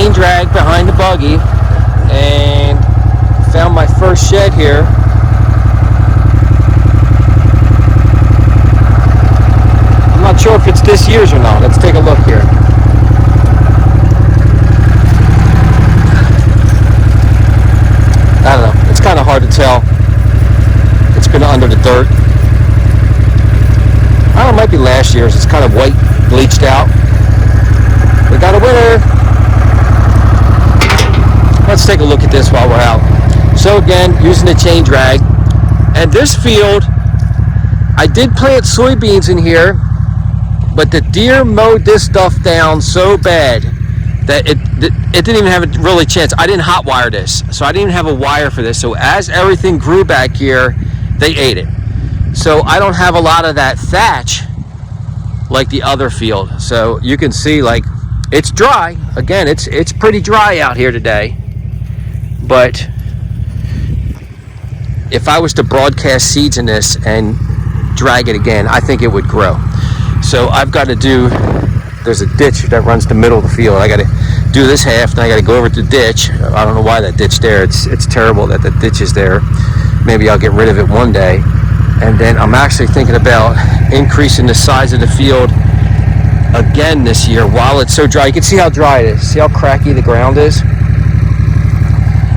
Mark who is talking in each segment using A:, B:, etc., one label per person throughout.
A: chain drag behind the buggy and found my first shed here. I'm not sure if it's this year's or not. Let's take a look here. I don't know. It's kind of hard to tell. It's been under the dirt. I don't know, it might be last year's. It's kind of white, bleached out. We got a winner. Let's take a look at this while we're out. So again, using the chain drag. And this field, I did plant soybeans in here, but the deer mowed this stuff down so bad that it didn't even have a really chance. I didn't hot wire this, so I didn't even have a wire for this. So as everything grew back here, they ate it. So I don't have a lot of that thatch like the other field. So you can see, like, it's dry. Again, it's pretty dry out here today. But if I was to broadcast seeds in this and drag it again, I think it would grow. So I've got to do, there's a ditch that runs the middle of the field. I got to do this half, then I got to go over to the ditch. I don't know why that ditch there. It's terrible that the ditch is there. Maybe I'll get rid of it one day. And then I'm actually thinking about increasing the size of the field again this year while it's so dry. You can see how dry it is. See how cracky the ground is?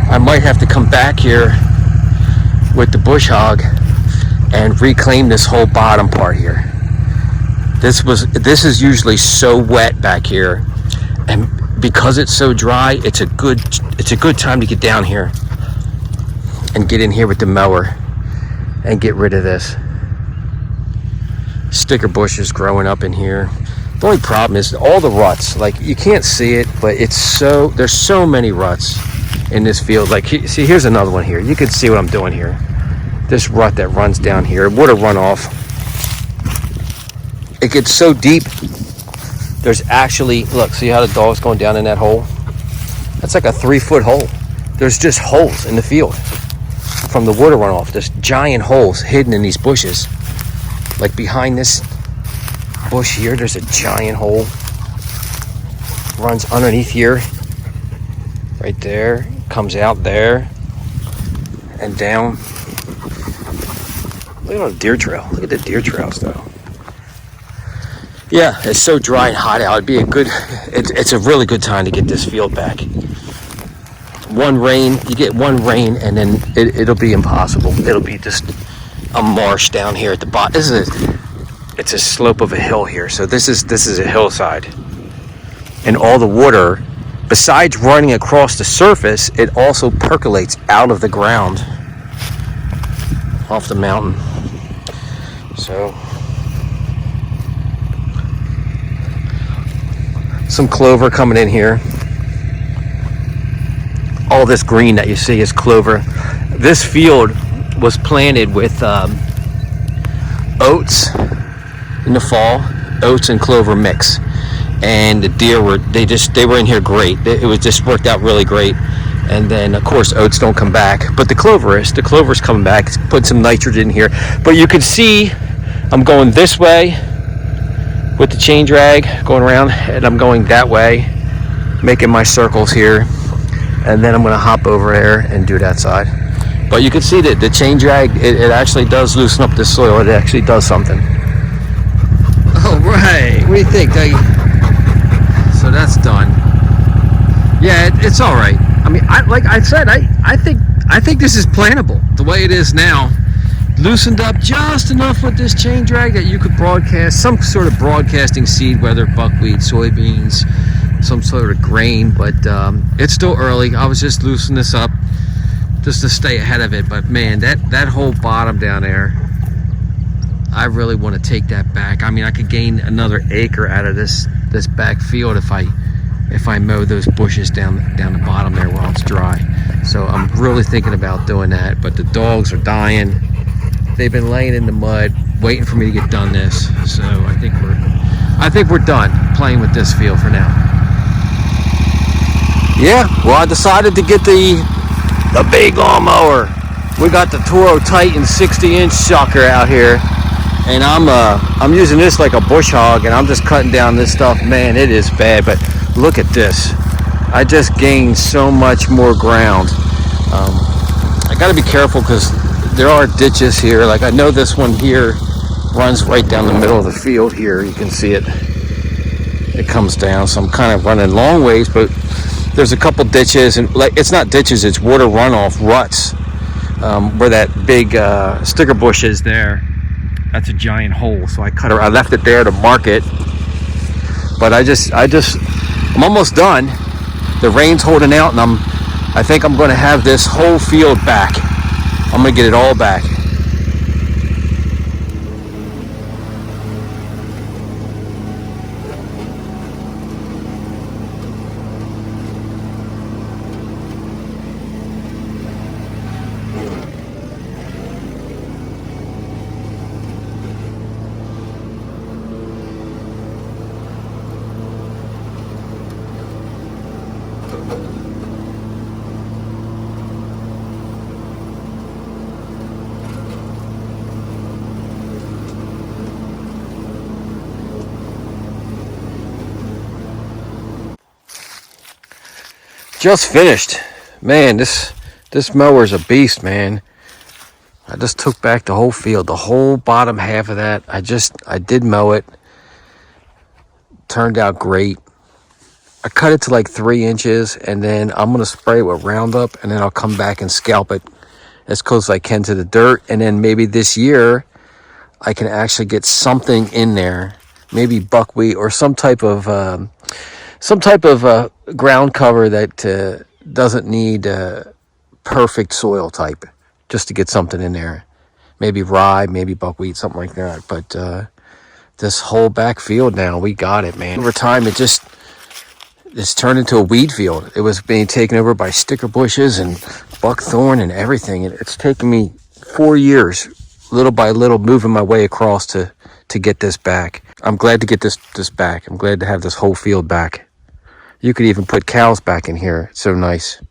A: I might have to come back here with the bush hog and reclaim this whole bottom part here. This is usually so wet back here, and because it's so dry, it's a good time to get down here and get in here with the mower and get rid of this. Sticker bushes growing up in here. The only problem is all the ruts. Like, you can't see it, but there's so many ruts in this field. Like, see, here's another one here. You can see what I'm doing here. This rut that runs down here, water runoff. It gets so deep. There's actually, look, see how the dog's going down in that hole? That's like a 3-foot hole. There's just holes in the field from the water runoff. There's giant holes hidden in these bushes. Like behind this bush here, there's a giant hole. Runs underneath here. Right there. Comes out there. And down. Look at the deer trail. Look at the deer trails though. Yeah, it's so dry and hot out. It'd be it's a really good time to get this field back. You get one rain and then it'll be impossible. It'll be just a marsh down here at the bottom. It's a slope of a hill here. So this is a hillside. And all the water, besides running across the surface, it also percolates out of the ground off the mountain. So some clover coming in here. All this green that you see is clover. This field was planted with oats in the fall, oats and clover mix, and the deer were in here great. It was just worked out really great. And then of course oats don't come back, but the clover's coming back. It's put some nitrogen in here. But you can see I'm going this way with the chain drag going around, and I'm going that way, making my circles here, and then I'm going to hop over there and do that side. But you can see that the chain drag, it actually does loosen up the soil. It actually does something. All right, what do you think? So that's done. Yeah, it's all right. I mean, like I said, I think this is plantable the way it is now. Loosened up just enough with this chain drag that you could broadcast some sort of broadcasting seed, whether buckwheat, soybeans, some sort of grain. But it's still early. I was just loosening this up just to stay ahead of it. But man, that whole bottom down there, I really want to take that back. I mean, I could gain another acre out of this back field if I mow those bushes down the bottom there while it's dry. So I'm really thinking about doing that. But the dogs are dying. They've been laying in the mud, waiting for me to get done this. So I think we're done playing with this field for now. Yeah, well, I decided to get the big lawnmower. We got the Toro Titan 60-inch sucker out here, and I'm using this like a bush hog, and I'm just cutting down this stuff. Man, it is bad, but look at this. I just gained so much more ground. I got to be careful because there are ditches here. Like I know this one here runs right down the middle of the field here. You can see it. It comes down, so I'm kind of running long ways, but there's a couple ditches, and like it's not ditches, it's water runoff ruts, where that big sticker bush is there. That's a giant hole, so I left it there to mark it. But I'm almost done. The rain's holding out, and I think I'm going to have this whole field back. I'm going to get it all back. Just finished. Man, this mower's a beast, man. I just took back the whole field, the whole bottom half of that. I did mow it. Turned out great. I cut it to like 3 inches, and then I'm going to spray it with Roundup, and then I'll come back and scalp it as close as I can to the dirt. And then maybe this year I can actually get something in there, maybe buckwheat or some type of ground cover that doesn't need perfect soil type, just to get something in there. Maybe rye, maybe buckwheat, something like that. But this whole back field now, we got it, man. Over time, it's turned into a weed field. It was being taken over by sticker bushes and buckthorn and everything. It's taken me 4 years, little by little, moving my way across to get this back. I'm glad to get this back. I'm glad to have this whole field back. You could even put cows back in here. It's so nice.